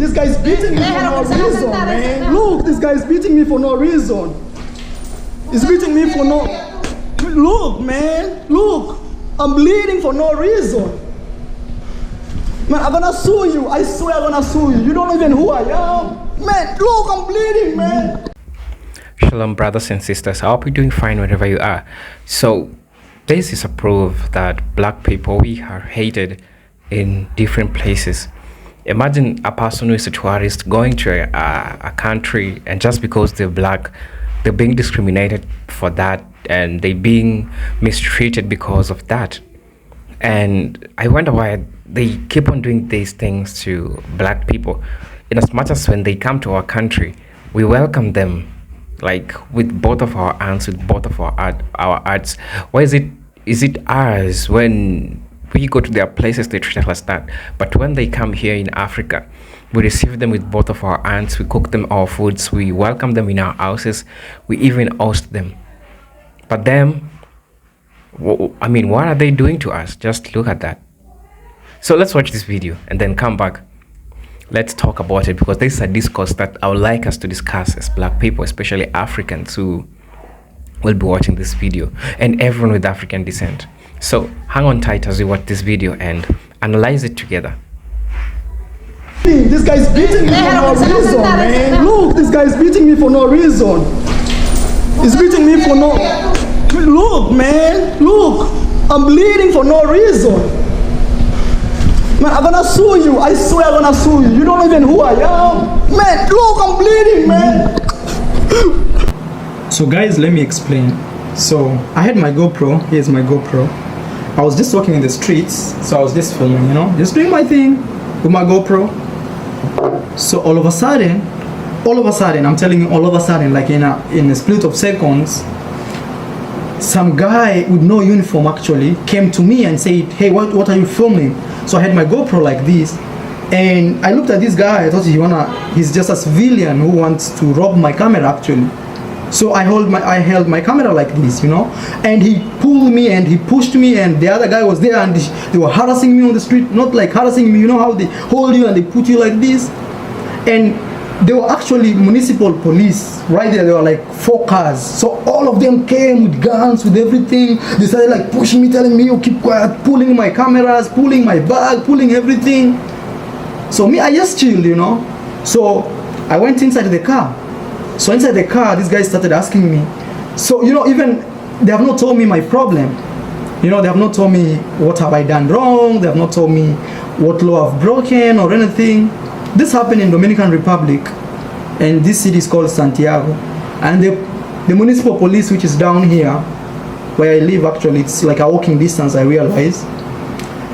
This guy's beating me for no reason, man. Look, this guy's beating me for no reason. He's beating me for no... Look, man. Look. I'm bleeding for no reason. Man, I'm gonna sue you. I swear I'm gonna sue you. You don't even know who I am. Man, look, I'm bleeding, man. Shalom, brothers and sisters. I hope you're doing fine wherever you are. So, this is a proof that black people, we are hated in different places. Imagine a person who is a tourist going to a country, and just because they're black, they're being discriminated for that, and they're being mistreated because of that. And I wonder why they keep on doing these things to black people, in as much as when they come to our country, we welcome them like with both of our hands, with both of our hearts. Why is it ours when we go to their places, they treat us like that? But when they come here in Africa, we receive them with both of our hands. We cook them our foods, we welcome them in our houses, we even host them. But them, I mean, what are they doing to us? Just look at that. So let's watch this video and then come back. Let's talk about it, because this is a discourse that I would like us to discuss as black people, especially Africans who will be watching this video, and everyone with African descent. So hang on tight as we watch this video and analyze it together. This guy's beating me for no reason, man. Look, this guy's beating me for no reason. He's beating me for no... Look, man. Look. I'm bleeding for no reason. Man, I'm gonna sue you. I swear I'm gonna sue you. You don't even know who I am. Man, look, I'm bleeding, man. So guys, let me explain. So I had my GoPro. Here's my GoPro. I was just walking in the streets, so I was just filming, you know, just doing my thing with my GoPro. So all of a sudden, I'm telling you, all of a sudden, like in a split of seconds, some guy with no uniform actually came to me and said, hey, what are you filming? So I had my GoPro like this, and I looked at this guy. I thought he's just a civilian who wants to rob my camera actually. So I held my camera like this, you know, and he pulled me and he pushed me, and the other guy was there, and they were harassing me on the street. Not like harassing me, you know how they hold you and they put you like this. And they were actually municipal police right there. There were like 4 cars, so all of them came with guns, with everything. They started like pushing me, telling me, you keep quiet, pulling my cameras, pulling my bag, pulling everything. So me, I just chilled, you know. So I went inside the car. So inside the car, this guy started asking me. So, you know, even they have not told me my problem. You know, they have not told me what have I done wrong. They have not told me what law I've broken or anything. This happened in Dominican Republic, and this city is called Santiago. And the municipal police, which is down here, where I live actually, it's like a walking distance, I realize.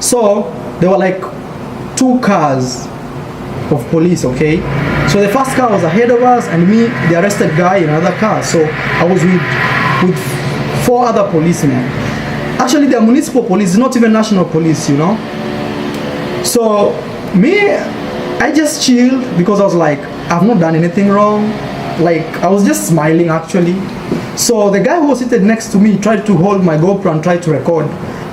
So there were like 2 cars of police, okay? So the first car was ahead of us, and me, the arrested guy, in another car. So I was with 4 other policemen. Actually, they're municipal police, not even national police, you know. So me, I just chilled because I was like, I've not done anything wrong. Like, I was just smiling actually. So the guy who was seated next to me tried to hold my GoPro and tried to record,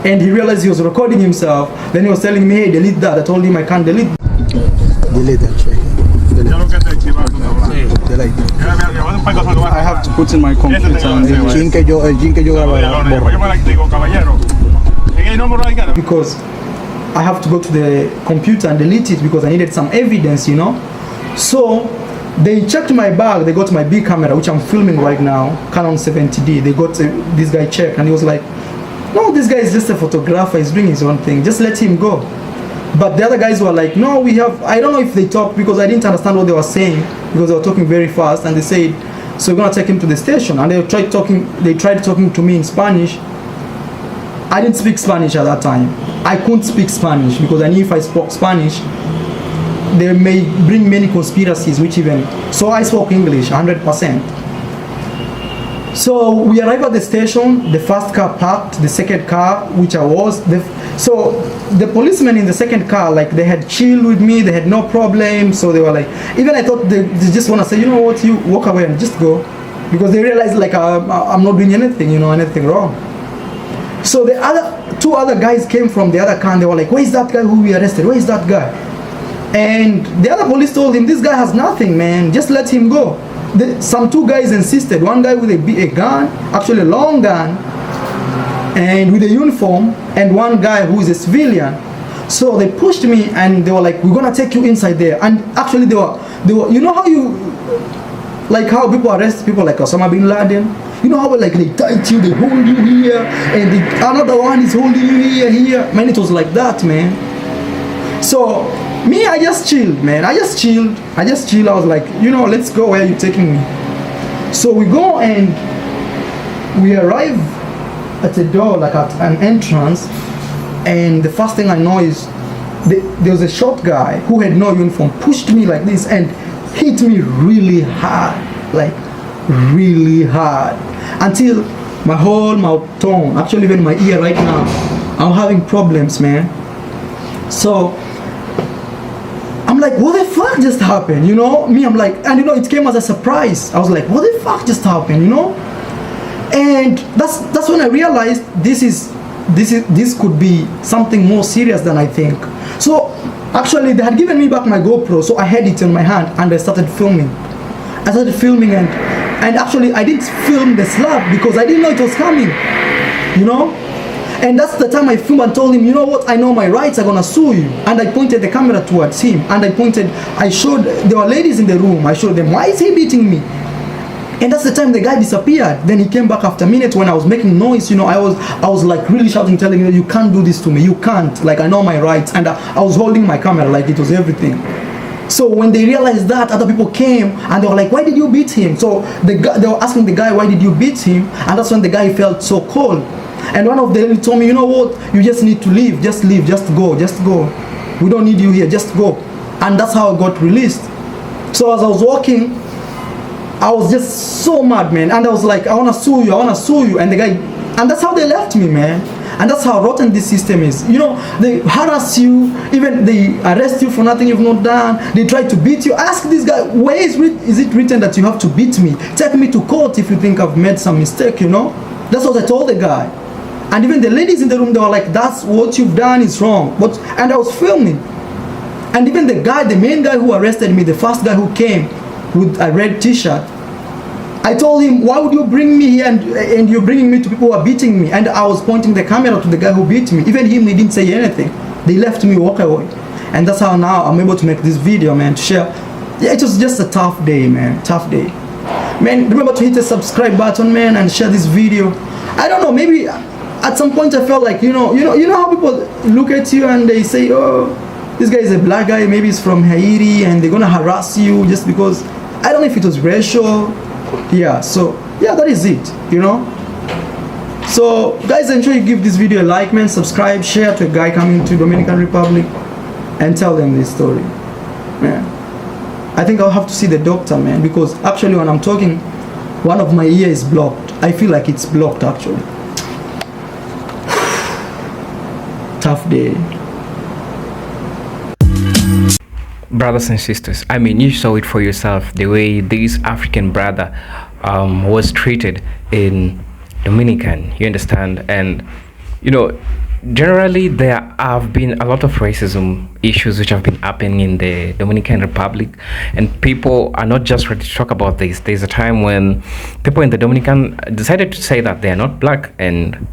and he realized he was recording himself. Then he was telling me, hey, delete that. I told him I can't delete. Delete that, check. I have to put in my computer because I have to go to the computer and delete it because I needed some evidence, you know. So they checked my bag. They got my big camera, which I'm filming right now, Canon 70D. They got this guy checked, and he was like, no, this guy is just a photographer. He's doing his own thing. Just let him go. But the other guys were like, no, we have, I don't know if they talked, because I didn't understand what they were saying, because they were talking very fast, and they said, so we're gonna take him to the station. And they tried talking to me in Spanish. I didn't speak Spanish at that time. I couldn't speak Spanish because I knew if I spoke Spanish, they may bring many conspiracies, which even, so I spoke English 100%. So we arrived at the station. The first car parked, the second car, which I was, so the policemen in the second car, like, they had chilled with me, they had no problem. So they were like, even I thought they just want to say, you know what, you walk away and just go, because they realized like I'm not doing anything, you know, anything wrong. So the 2 other guys came from the other car, and they were like, where is that guy who we arrested? Where is that guy? And the other police told him, this guy has nothing, man, just let him go. Some two guys insisted, one guy with a gun, actually a long gun, and with a uniform, and one guy who is a civilian. So they pushed me and they were like, we're gonna take you inside there. And actually they were, you know how like how people arrest people like Osama bin Laden? You know how like they tie you, they hold you here, and another one is holding you here. Man, it was like that, man. So me, I just chilled, man. I just chilled. I was like, you know, let's go. Where are you taking me? So we go and we arrive at a door, like at an entrance, and the first thing I know is there was a short guy who had no uniform, pushed me like this and hit me really hard, like really hard, until my whole mouth torn. Actually, even my ear right now, I'm having problems, man. So I'm like, what the fuck just happened? You know, me, I'm like, and you know, it came as a surprise. I was like, what the fuck just happened? You know, and that's when I realized this could be something more serious than I think. So actually, they had given me back my GoPro, so I had it in my hand and I started filming. And actually I didn't film the slap because I didn't know it was coming, you know. And that's the time I filmed and told him, you know what, I know my rights, I'm gonna sue you. And I pointed the camera towards him, and I showed, there were ladies in the room, I showed them, why is he beating me? And that's the time the guy disappeared. Then he came back after a minute when I was making noise, you know, I was like really shouting, telling him, you can't do this to me, you can't, like I know my rights. And I was holding my camera like it was everything. So when they realized that, other people came and they were like, why did you beat him? So they were asking the guy, why did you beat him? And that's when the guy felt so cold. And one of them told me, you know what, you just need to leave, just go. We don't need you here, just go. And that's how I got released. So as I was walking, I was just so mad, man. And I was like, I wanna sue you. And the guy, and that's how they left me, man. And that's how rotten this system is. You know, they harass you, even they arrest you for nothing you've not done. They try to beat you. Ask this guy, where is it written that you have to beat me? Take me to court if you think I've made some mistake, you know? That's what I told the guy. And even the ladies in the room, they were like, that's what you've done is wrong. And I was filming. And even the main guy who arrested me, the first guy who came with a red t-shirt, I told him, why would you bring me here and you're bringing me to people who are beating me? And I was pointing the camera to the guy who beat me. Even him, he didn't say anything. They left me walk away. And that's how now I'm able to make this video, man, to share. Yeah, it was just a tough day, man, tough day. Man, remember to hit the subscribe button, man, and share this video. I don't know, maybe at some point I felt like, you know how people look at you and they say, oh, this guy is a black guy, maybe he's from Haiti, and they're gonna harass you just because, I don't know if it was racial. Yeah, so yeah, that is it, you know. So guys, ensure you give this video a like, man, subscribe, share to a guy coming to Dominican Republic, and tell them this story, man. I think I'll have to see the doctor, man, because actually when I'm talking, one of my ear is blocked. I feel like it's blocked actually. Tough day. Brothers and sisters, I mean, you saw it for yourself, the way this African brother was treated in Dominican, you understand? And you know, generally there have been a lot of racism issues which have been happening in the Dominican Republic, and people are not just ready to talk about this. There's a time when people in the Dominican decided to say that they are not black, and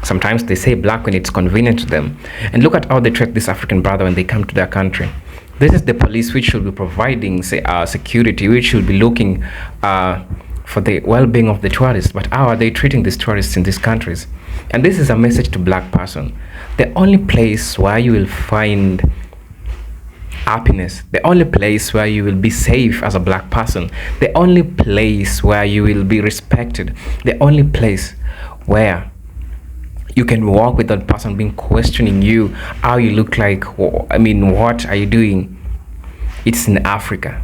sometimes they say black when it's convenient to them. And look at how they treat this African brother when they come to their country. This is the police which should be providing, say, security, which should be looking for the well-being of the tourists. But how are they treating these tourists in these countries? And this is a message to black person. The only place where you will find happiness, the only place where you will be safe as a black person, the only place where you will be respected, the only place where you can walk with that person being questioning you, how you look like, I mean, what are you doing? It's in Africa.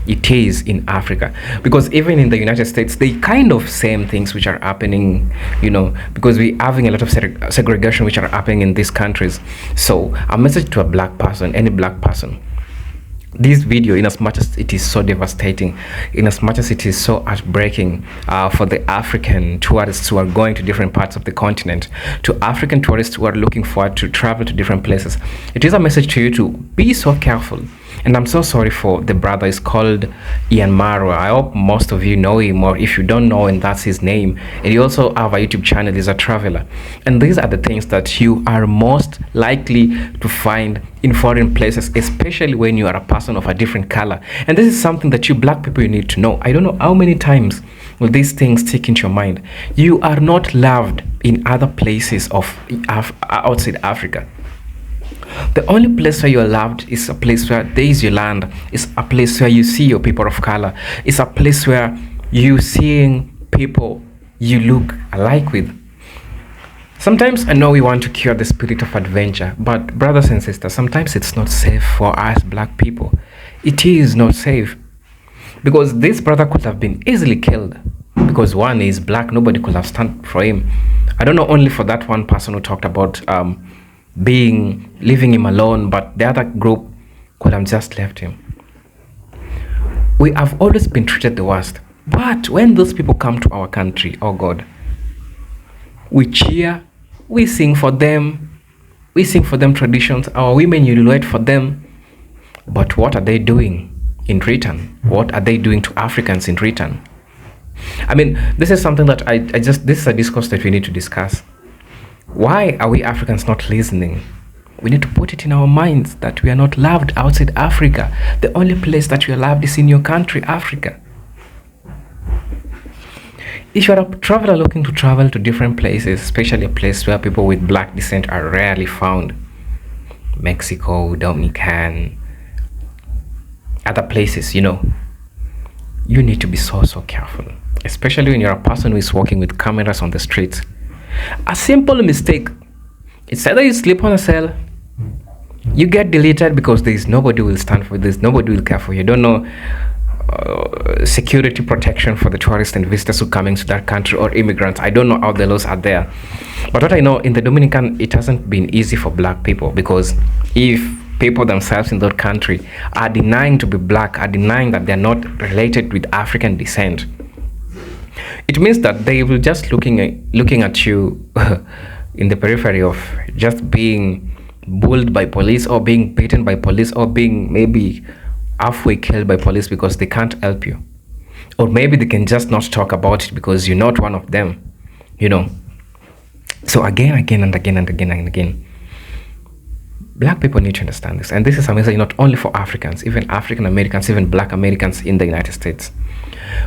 It is in Africa. Because even in the United States, they kind of same things which are happening, you know, because we're having a lot of segregation which are happening in these countries. So a message to a black person, any black person, this video, in as much as it is so devastating, in as much as it is so heartbreaking for the African tourists who are going to different parts of the continent, to African tourists who are looking forward to travel to different places, it is a message to you to be so careful. And I'm so sorry for the brother. Is called Ian Marwa. I hope most of you know him, or if you don't know him, that's his name. And he also have a YouTube channel. He's a traveler. And these are the things that you are most likely to find in foreign places, especially when you are a person of a different color. And this is something that you black people, you need to know. I don't know how many times will these things stick into your mind. You are not loved in other places of outside Africa. The only place where you're loved is a place where there is your land. It's a place where you see your people of color. It's a place where you seeing people you look alike with. Sometimes I know we want to cure the spirit of adventure, but brothers and sisters, sometimes it's not safe for us black people. It is not safe. Because this brother could have been easily killed. Because one is black, nobody could have stand for him. I don't know, only for that one person who talked about leaving him alone, but the other group could have just left him. We have always been treated the worst. But when those people come to our country, oh God, we cheer, we sing for them, traditions, our women unite for them. But what are they doing in return? What are they doing to Africans in return? I mean, this is something that this is a discourse that we need to discuss. Why are we Africans not listening? We need to put it in our minds that we are not loved outside Africa. The only place that we are loved is in your country, Africa. If you are a traveler looking to travel to different places, especially a place where people with black descent are rarely found, Mexico, Dominican, other places, you need to be so careful, especially when you're a person who is walking with cameras on the streets. A simple mistake, it's either you sleep on a cell, you get deleted because there's nobody will stand for this, nobody will care for you. You don't know security protection for the tourists and visitors who coming to that country, or immigrants. I don't know how the laws are there, but what I know, in the Dominican, it hasn't been easy for black people, because if people themselves in that country are denying to be black, are denying that they're not related with African descent, it means that they will just looking at you in the periphery of just being bullied by police, or being beaten by police, or being maybe halfway killed by police because they can't help you, or maybe they can just not talk about it because you're not one of them. So again and again, black people need to understand this, and this is a message not only for Africans, even African Americans, even black Americans in the United States.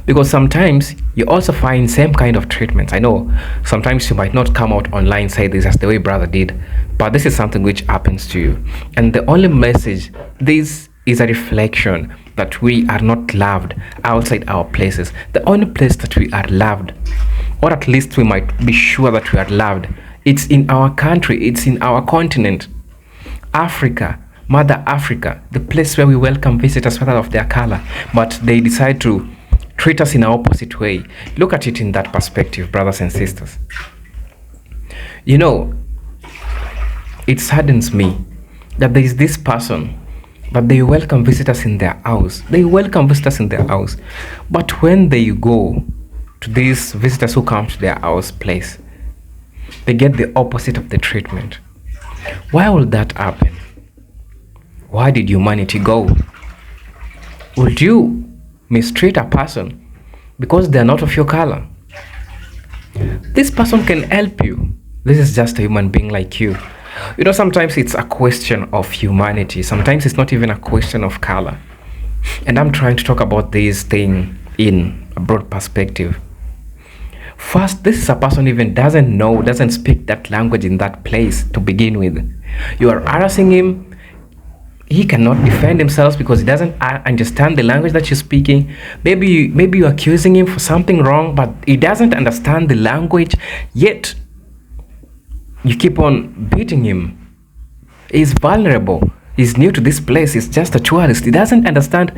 Because sometimes you also find same kind of treatments. I know sometimes you might not come out online, say this as the way brother did, but this is something which happens to you. And the only message, this is a reflection that we are not loved outside our places. The only place that we are loved, or at least we might be sure that we are loved, it's in our country, it's in our continent. Africa, Mother Africa, the place where we welcome visitors whether of their color, but they decide to treat us in an opposite way. Look at it in that perspective, brothers and sisters. It saddens me that there is this person, but they welcome visitors in their house. But when they go to these visitors who come to their house place, they get the opposite of the treatment. Why would that happen? Why did humanity go? Would you mistreat a person because they're not of your color? This person can help you. This is just a human being like you. Sometimes it's a question of humanity. Sometimes it's not even a question of color. And I'm trying to talk about this thing in a broad perspective. First, this is a person who even doesn't speak that language in that place to begin with. You are harassing him. He cannot defend himself because he doesn't understand the language that you're speaking. Maybe you're accusing him for something wrong, but he doesn't understand the language, yet you keep on beating him. He's vulnerable. He's new to this place. He's just a tourist. He doesn't understand.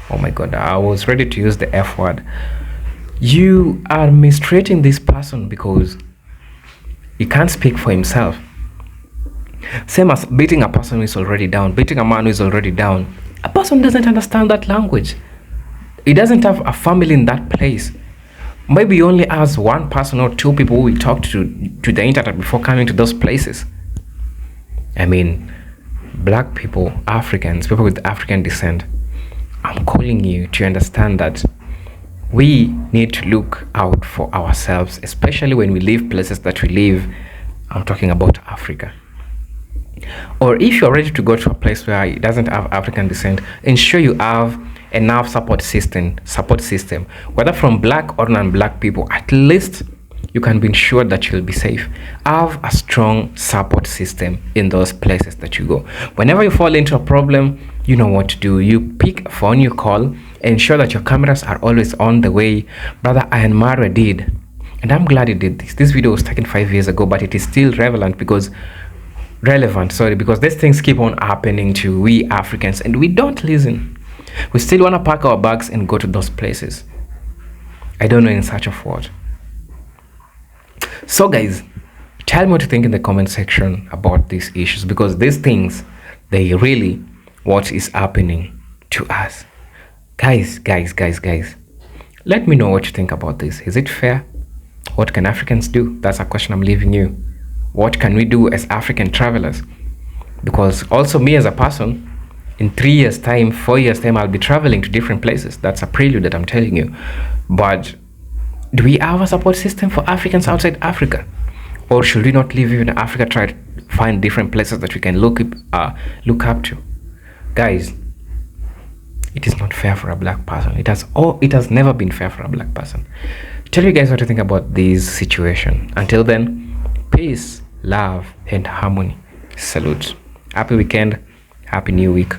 Oh my God, I was ready to use the F word. You are mistreating this person because he can't speak for himself. Same as beating a person who is already down, beating a man who is already down. A person doesn't understand that language. He doesn't have a family in that place. Maybe he only has one person or two people who he talked to the internet before coming to those places. I mean, black people, Africans, people with African descent, I'm calling you to understand that we need to look out for ourselves, especially when we leave places that we live. I'm talking about Africa. Or if you're ready to go to a place where it doesn't have African descent, ensure you have enough support system, whether from black or non-black people. At least you can be ensured that you'll be safe. Have a strong support system in those places that you go. Whenever you fall into a problem, you know what to do. You pick a phone, you call, ensure that your cameras are always on the way. Brother Ian Mara did, and I'm glad he did this. This video was taken 5 years ago, but it is still relevant because these things keep on happening to we Africans, and we don't listen. We still want to pack our bags and go to those places. I don't know in search of what. So guys, tell me what you think in the comment section about these issues, because these things, they really what is happening to us. Guys, let me know what you think about this. Is it fair? What can Africans do? That's a question I'm leaving you. What can we do as African travelers? Because also me as a person, in 3 years time, 4 years time, I'll be traveling to different places. That's a prelude that I'm telling you. But do we have a support system for Africans outside Africa? Or should we not live in Africa, try to find different places that we can look up to? Guys, it is not fair for a black person. It has never been fair for a black person. Tell you guys what you think about this situation. Until then, peace, love, and harmony. Salute. Happy weekend. Happy new week.